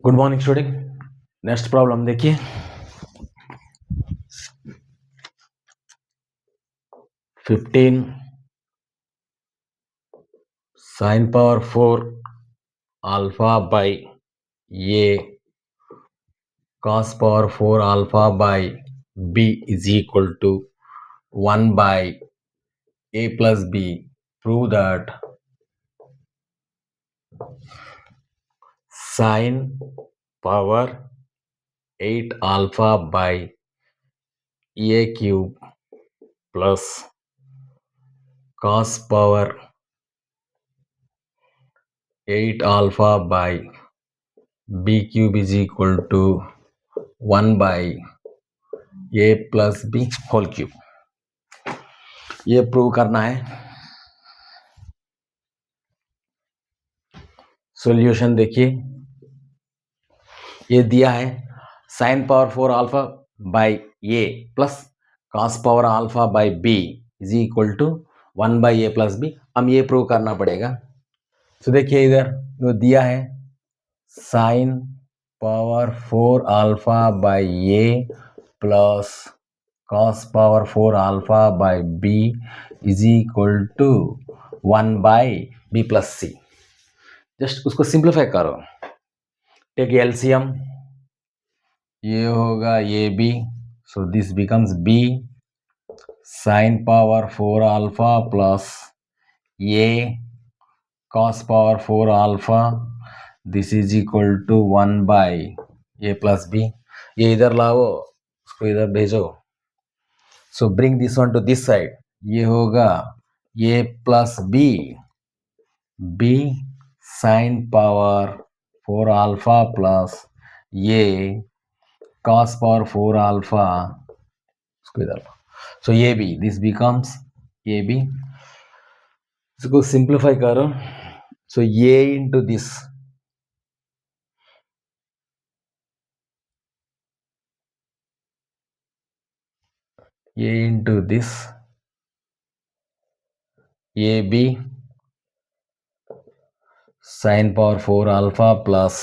Good morning student. Next problem देखिए। 15 sin power 4 alpha by a cos power 4 alpha by b is equal to 1 by a plus b. Prove that sin power 8 alpha by a cube plus cos power 8 alpha by b cube is equal to 1 by a plus B whole cube. ये prove करना है। Solution देखिए, ये दिया है sine power 4 alpha by A plus cos power alpha by B is equal to 1 by A plus B. हम ये prove करना पड़ेगा। तो देखिए इधर जो दिया है sine power 4 alpha by A plus cos power 4 alpha by B is equal to 1 by B plus C. Just उसको सिंप्लीफाई करो, टेक एलसीएम, ये होगा A B, so this becomes B sine power 4 alpha plus A cos power 4 alpha, this is equal to 1 by A plus B. ये इधर लाओ, उसको इधर भेजो। So bring this one to this side, ये होगा A plus B, B sine power 4 alpha plus A cos power 4 alpha, इसको इधर। So A B, this becomes A B. इसको सिंप्लीफाई करो, so A into this, a into this, ab sin power 4 alpha plus,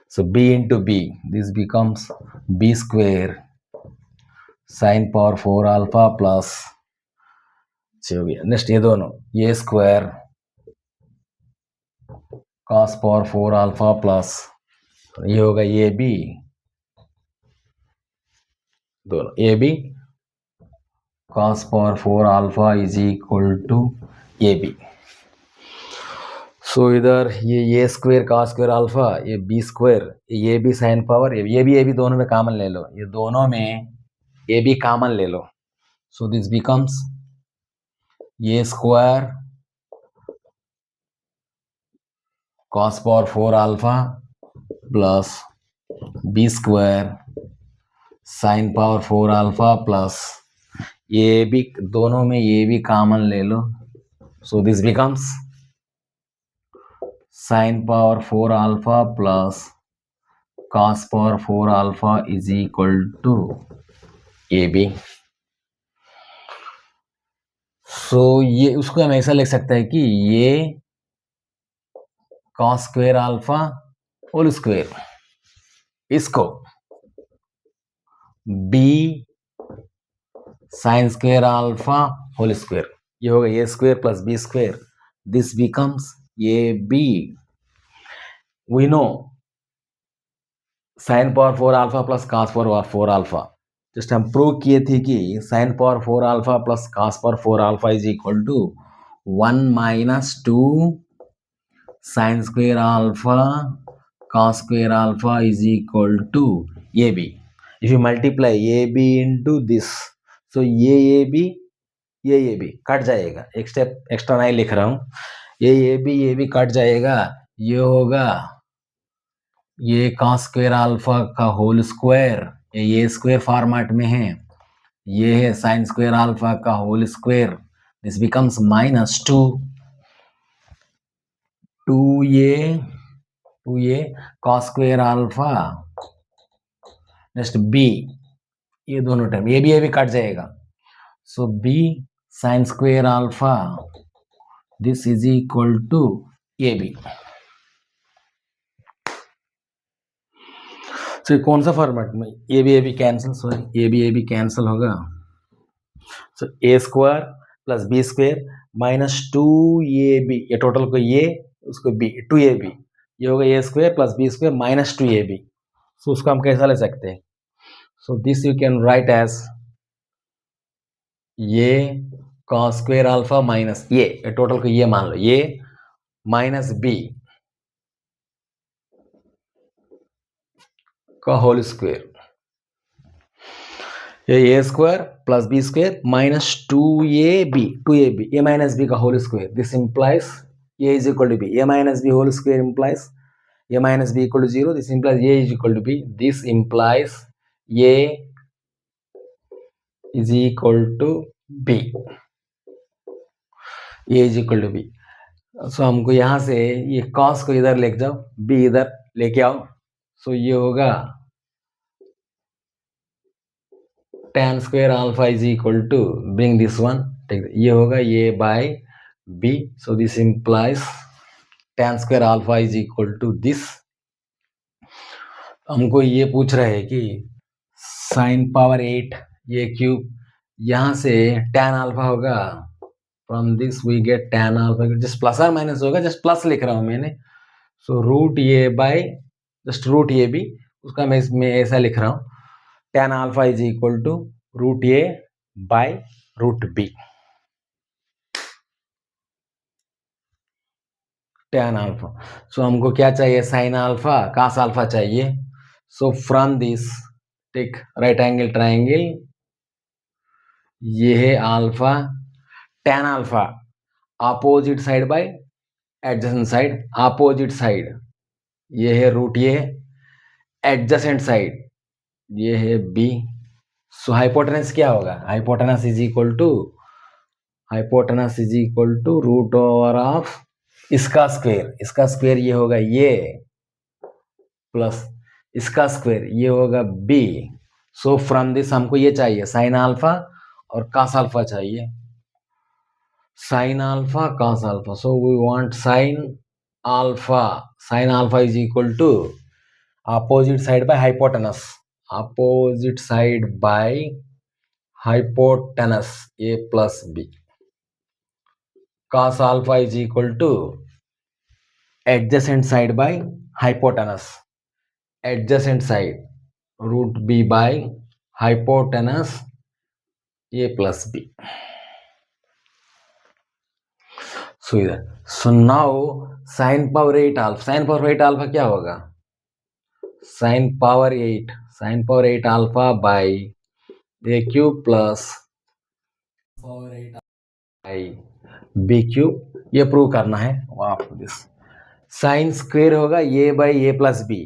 so b into b, this becomes b square sin power 4 alpha plus, हो गया। Next ये दोनों, a square cos power 4 alpha plus, ये होगा A B, दोनों A B cos power 4 alpha is equal to A B. So इधर ये square cos square alpha, ये बी स्क्वायर, ये भी साइन पावर, ये भी दोनों में कॉमन ले लो, ये दोनों में ये भी कॉमन ले लो। सो दिस बिकम्स ये square cos power 4 alpha plus B square sine power 4 alpha plus ये भी दोनों में ये भी कॉमन ले लो। So this becomes sine power 4 alpha plus cos power 4 alpha is equal to A B. So ये उसको हम ऐसा लिख सकते हैं कि ये cos square alpha whole square, इसको b sine square alpha whole square, ये होगा A square plus B square, this becomes A B. We know sine power 4 alpha plus cos power 4 alpha, just हम प्रूव किए थे कि sine power 4 alpha plus cos power 4 alpha is equal to 1 minus 2 sine square alpha cos square alpha is equal to A B. If you multiply A B into this, so ये B cut जाएगा, एक step extra नहीं लिख रहा हूँ, ये B cut जाएगा, ये होगा ये cos स्क्वायर अल्फा का होल स्क्वायर, ये स्क्वायर फॉर्मेट में है, ये है साइन स्क्वायर अल्फा का whole square, this becomes minus 2a cos square alpha, next b, ये दोनों टर्म ये भी कट जाएगा, so b sine square alpha, this is equal to A B. तो कौन सा फॉर्मेट में, A B cancel, sorry A B cancel होगा। So A square plus B square minus 2ab, ये टोटल को ये उसको बी 2ab, ये होगा A square plus B square minus 2ab। So उसको हम कैसा ले सकते हैं? So this you can write as ये कॉस स्क्वायर अल्फा माइनस ये टोटल को ये मान लो, ये माइनस बी का होल स्क्वायर, ये A square plus B square minus 2ab A minus B का whole square. This implies A is equal to B, A minus B whole square implies a minus b equal to 0. This implies a is equal to b. This implies a is equal to b. a is equal to b. So हमको यहाँ से ये cos को इधर लेके जाओ, b इधर लेके आओ। so ये होगा tan square alpha is equal to, bring this one, ये होगा a by b. so this implies tan square alpha is equal to this. हमको ये पूछ रहे हैं कि साइन पावर 8 ये क्यूब, यहाँ से tan अल्फा होगा, from this we get tan alpha, just plus और माइनस होगा, जस्ट प्लस लिख रहा हूँ मैंने। So root A by just root A B, उसका मैं ऐसा लिख रहा हूँ, tan alpha is equal to root A by root B, tan alpha. सो हमको क्या चाहिए? साइन अल्फा कास अल्फा चाहिए। So from this take right angle triangle, ये है alpha, tan alpha opposite side bye adjacent side, opposite side ये है root ए, adjacent side ये है बी। सो हाइपोटेनस क्या होगा? Hypotenuse is equal to root over of इसका स्क्वायर ये होगा ये, प्लस इसका स्क्वायर ये होगा बी। सो फ्रॉम दिस हमको ये चाहिए साइन अल्फा और कॉस अल्फा चाहिए, sine alpha cos alpha. So we want sine alpha is equal to opposite side by hypotenuse, opposite side by hypotenuse A plus B, cos alpha is equal to adjacent side by hypotenuse, adjacent side root B by hypotenuse A plus B. So now sine power 8 alpha क्या होगा? Sine power 8 alpha by A cube plus power 8 by B cube, ये prove करना है आपको। This sine square होगा A by A plus B,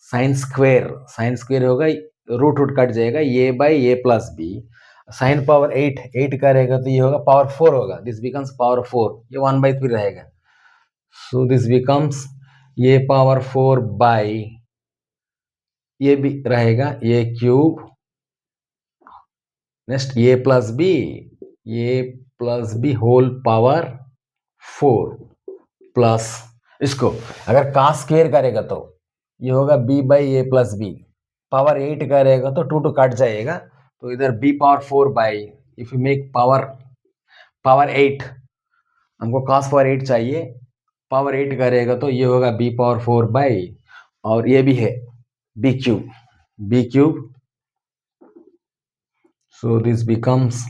sine square होगा, root cut जाएगा, A by A plus B. Sine power 8 करेगा तो ये होगा पावर 4 होगा, दिस बिकम्स पावर 4, ये 1/3 रहेगा। सो दिस बिकम्स ये पावर 4 बाई ये भी रहेगा A cube, next A plus B whole power 4 plus, इसको अगर कास स्क्वेयर करेगा तो ये होगा b by A plus B, power 8 करेगा तो 2 कट जाएगा, तो इधर b power 4 by, if you make power 8, हमको cos पावर 8 चाहिए, पावर 8 करेगा तो ये होगा b पावर 4 बाई, और ये भी है b cube, so this becomes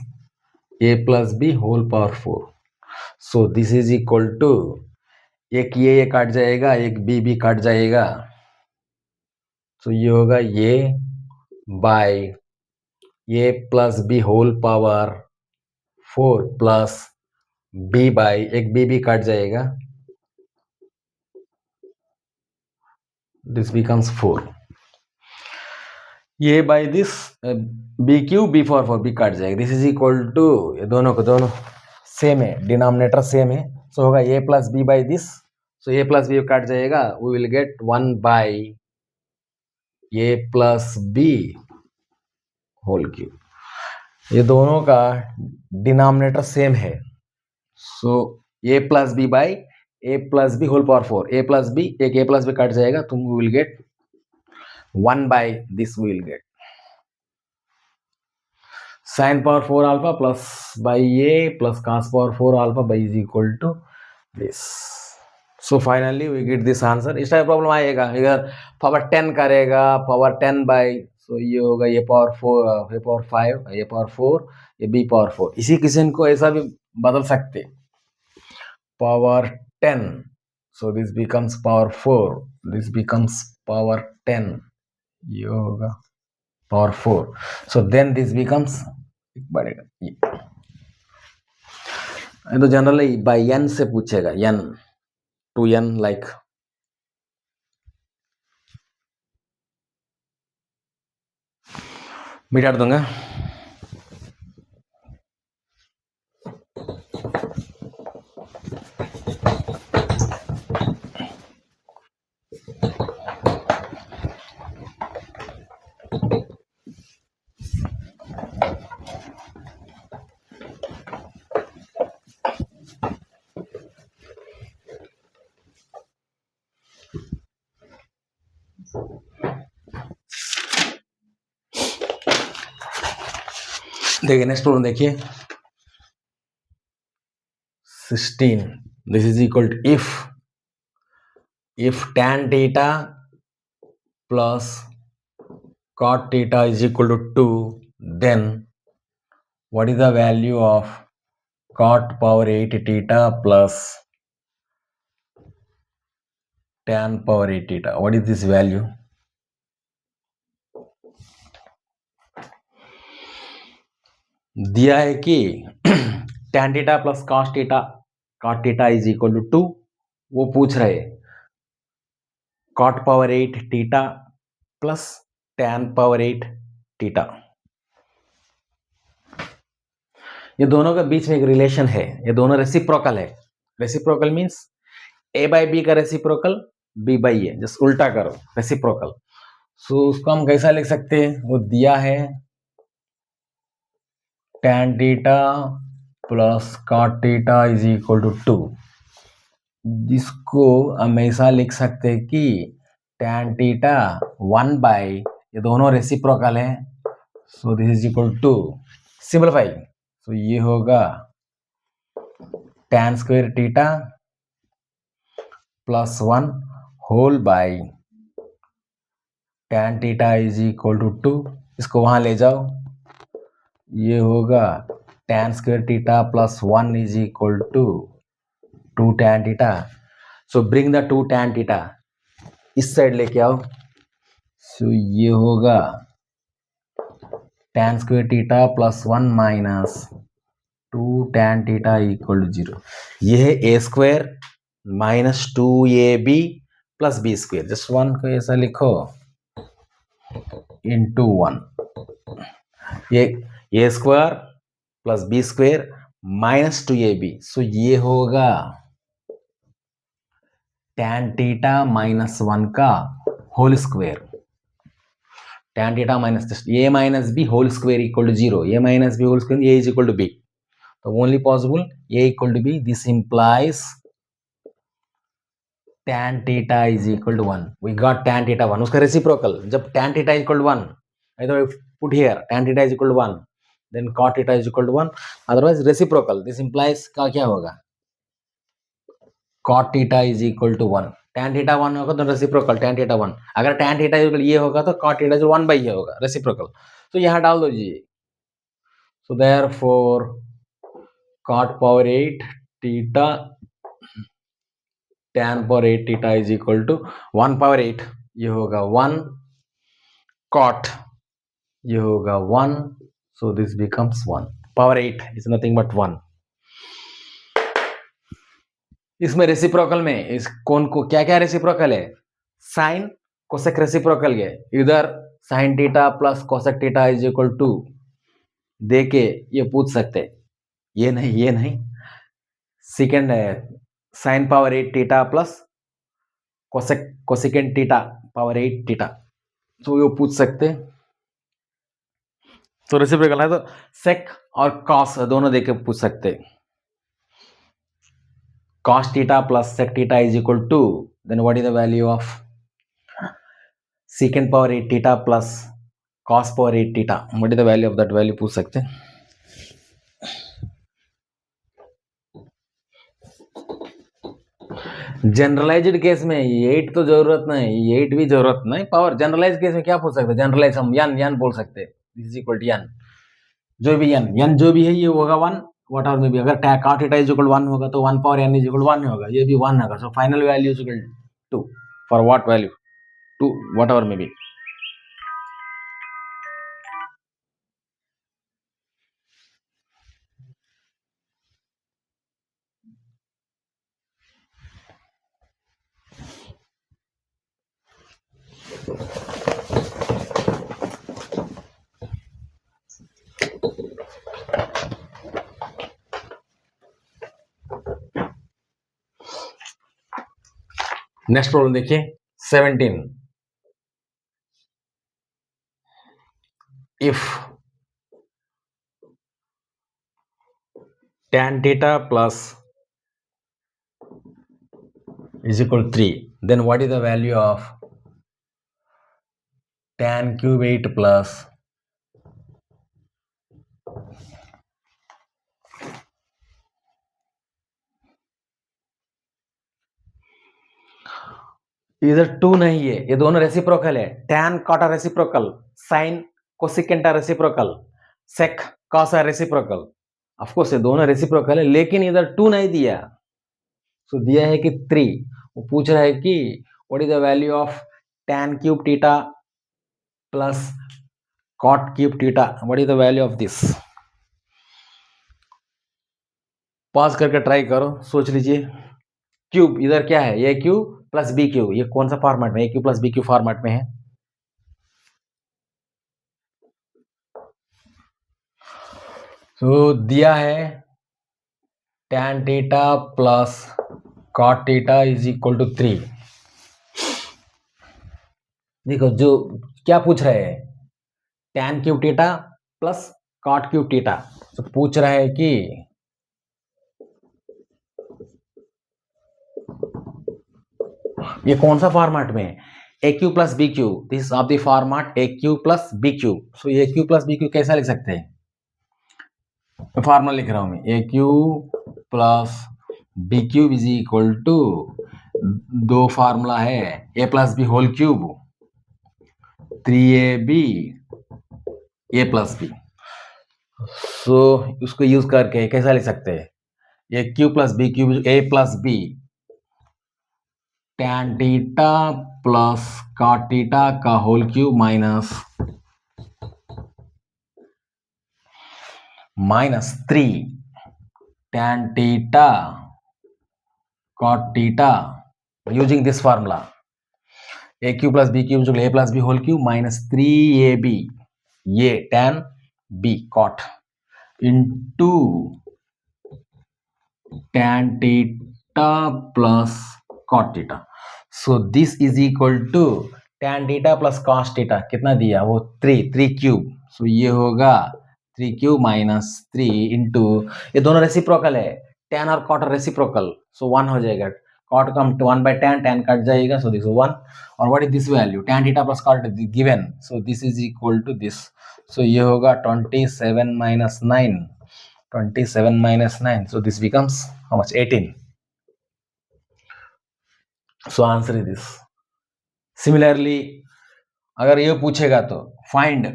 a plus b whole power 4. so this is equal to, एक ये कट जाएगा, एक b कट जाएगा, तो ये होगा ये by A plus B whole power 4 plus b by, एक b कट जाएगा, दिस बिकम्स 4, ये by this B Q B for 4 बी कट जाएगा, दिस इज इक्वल टू, ये दोनों सेम है, डिनोमिनेटर सेम है, सो होगा A plus B by this, so A plus B cut जाएगा, we will get 1 by A plus B whole cube, ये दोनों का डिनोमिनेटर सेम है, so A plus B by A plus B whole power 4, A plus B cut जाएगा, तुम will get 1 by this we will get sin power 4 alpha plus by a plus cos power 4 alpha by is equal to this. So finally we get this answer. इस type problem आएगा, इधर power 10 करेगा, power 10 by, सो ये होगा ये power 4, ये power 5, ये power 4, ये बी पावर 4. इसी किसी को ऐसा भी बदल सकते, power 10, so this becomes power 4, this becomes power 10, ये होगा power 4, so then this becomes बढ़ेगा ये. तो जनरली बाय n से पूछेगा, n to n like मिटा दूंगा. देखिए नेक्स्ट प्रॉब्लम देखिए 16. This is equal to if tan theta plus cot theta is equal to 2, then what is the value of cot power 8 theta plus tan power 8 theta? What is this value? दिया है कि tan theta plus cos theta is equal to 2. वो पूछ रहे cot power 8 theta plus tan power 8 theta. ये दोनों के बीच में एक रिलेशन है, ये दोनों रेसिप्रोकल है. Reciprocal means a by B का reciprocal b by A, just उल्टा करो, रेसिप्रोकल. सो उसको हम कैसा लिख सकते हैं, वो दिया है tan theta plus cot theta is equal to 2. जिसको हम ऐसा लिख सकते हैं कि tan theta 1 by, ये दोनों रेसिप्रोकल है, so this is equal to, simplify, so ये होगा tan square theta plus 1 whole by tan theta is equal to 2. इसको वहां ले जाओ, ये होगा tan square theta plus 1 is equal to 2 tan theta. So bring the 2 tan theta इस side लेके आओ, सो ये होगा tan square theta plus 1 minus 2 tan theta equal to 0. ये है ए square minus 2ab plus B square. Just 1 को ऐसा लिखो इंटू 1, ये A square plus B square minus 2ab. So ये होगा tan थीटा माइनस 1 का whole square. tan theta minus a minus b whole square equal to 0. a minus b whole square, a is equal to b. तो only possible a equal to b. This implies tan theta is equal to 1. We got tan theta 1, उसका reciprocal. जब tan theta equal to 1, either put here tan theta is equal to 1, then cot theta is equal to 1, otherwise reciprocal. This implies का क्या होगा, cot theta is equal to 1. tan theta 1 होगा तो reciprocal tan theta 1. अगर tan theta ये होगा तो cot theta 1 by ये होगा, reciprocal. तो यहाँ डाल दो जी. So therefore cot power 8 theta tan power 8 theta is equal to 1 power 8. ये होगा 1 cot, ये होगा 1, so this becomes 1. Power 8 is nothing but 1. इसमें रेसिप्रोकल में इस कौन को क्या क्या रेसिप्रोकल है, साइन कोसेक रेसिप्रोकल है. इधर sine theta plus cosec theta is equal to देके ये पूछ सकते, ये नहीं. सेकेंड है sine power 8 theta plus cosecant theta power 8 theta, तो ये पूछ सकते. तो रेसिप्रोकल है तो सेक और कॉस दोनों देके पूछ सकते. cos theta plus sec theta is equal to, then what is the value of secant power 8 theta plus cos power 8 theta, what is the value of that value पूछ सकते हैं। जनरलाइज्ड केस में 8 तो जरूरत नहीं, 8 भी जरूरत नहीं, पावर जनरलाइज केस में क्या पूछ सकते हैं, जनरलाइज हम यन बोल सकते हैं, दिस इज इक्वल टू यन, जो भी यन जो भी है ये होगा 1 वट एवर में भी, अगर cot थीटा इज इक्वल 1 होगा तो 1 पावर n इज इक्वल 1 होगा, ये भी 1 होगा, so final value is equal to for what value, to whatever में भी। नेक्स्ट प्रॉब्लम देखिए 17, if tan theta plus is equal to 3, then what is the value of tan cube 8 plus इधर 2 नहीं है, ये दोनों रेसिप्रोकल है, tan cot reciprocal, sin cosecant reciprocal, sec cos reciprocal, of course ये दोनों रेसिप्रोकल है, लेकिन इधर 2 नहीं दिया, सो दिया है कि 3, वो पूछ रहा है कि what is the value of tan cube theta plus cot cube theta, what is the value of this. Pause करके ट्राई करो, सोच लीजिए। क्यूब इधर क्या है, A cube plus B cube, ये कौन सा फॉर्मेट में, A cube plus B cube format में है, तो दिया है tan theta plus cot theta is equal to 3। देखो जो क्या पूछ रहे हैं, tan cube theta plus cot cube theta, तो पूछ रहा है कि ये कौन सा फॉर्मेट में है, A cube plus B cube, this of the format A cube plus B cube, so A cube plus B cube कैसा लिख सकते हैं, मैं फॉर्मूला लिख रहा हूं मैं, A cube plus B cube is equal to, दो फार्मूला है, A plus B whole cube 3ab A plus B, so उसको यूज करके कैसा लिख सकते हैं, A cube plus B cube A plus B tan theta plus cot theta का whole cube minus 3 tan theta cot theta using this formula, A cube plus B cube A plus B whole cube minus 3ab ये tan b cot into tan theta plus cot theta, so this is equal to tan theta plus cos theta कितना दिया, वो 3 cube, सो ये होगा 3 cube minus 3 into, ये दोनों reciprocal है, tan और cot रेसिप्रोकल, सो 1 हो जाएगा, cot का 1 बाय tan कट जाएगा, सो दिस 1, और what is this value, tan theta plus cot given, so this is equal to this, so ये होगा 27 minus 9, 27 minus 9, so this becomes how much, 18, so answer is this। Similarly अगर ये पूछेगा तो find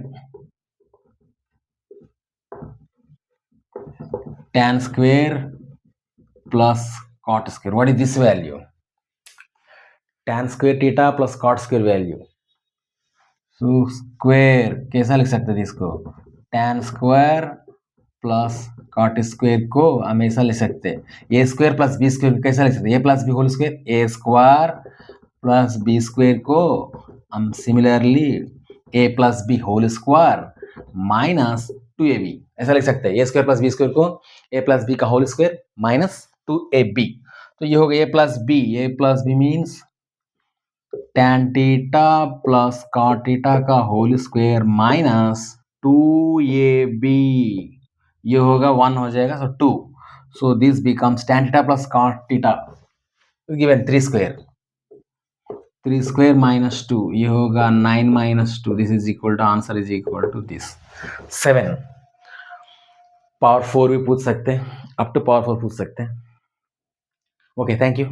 tan square plus cot square, what is this value, tan square theta plus cot square value, so square कैसा लिख सकते हैं इसको, tan square plus cot square को हमेशा लिख सकते हैं, A square plus B square कैसा लिख सकते हैं, A plus B whole square, A square plus B square को हम similarly A plus B whole square minus 2ab ऐसा लिख सकते हैं, A square plus B square को ए प्लस बी का होल स्क्वायर माइनस 2ab, तो ये हो गया A plus B means tan theta plus cot theta का होल स्क्वायर माइनस 2ab, ये होगा 1 हो जाएगा, so 2, so this becomes tan theta plus cot theta given 3 square 3 square minus 2 ये होगा 9 माइनस 2 this is equal to answer is equal to this 7 power 4 भी पूछ सकते हैं अप टू पावर 4 पूछ सकते हैं ओके थैंक यू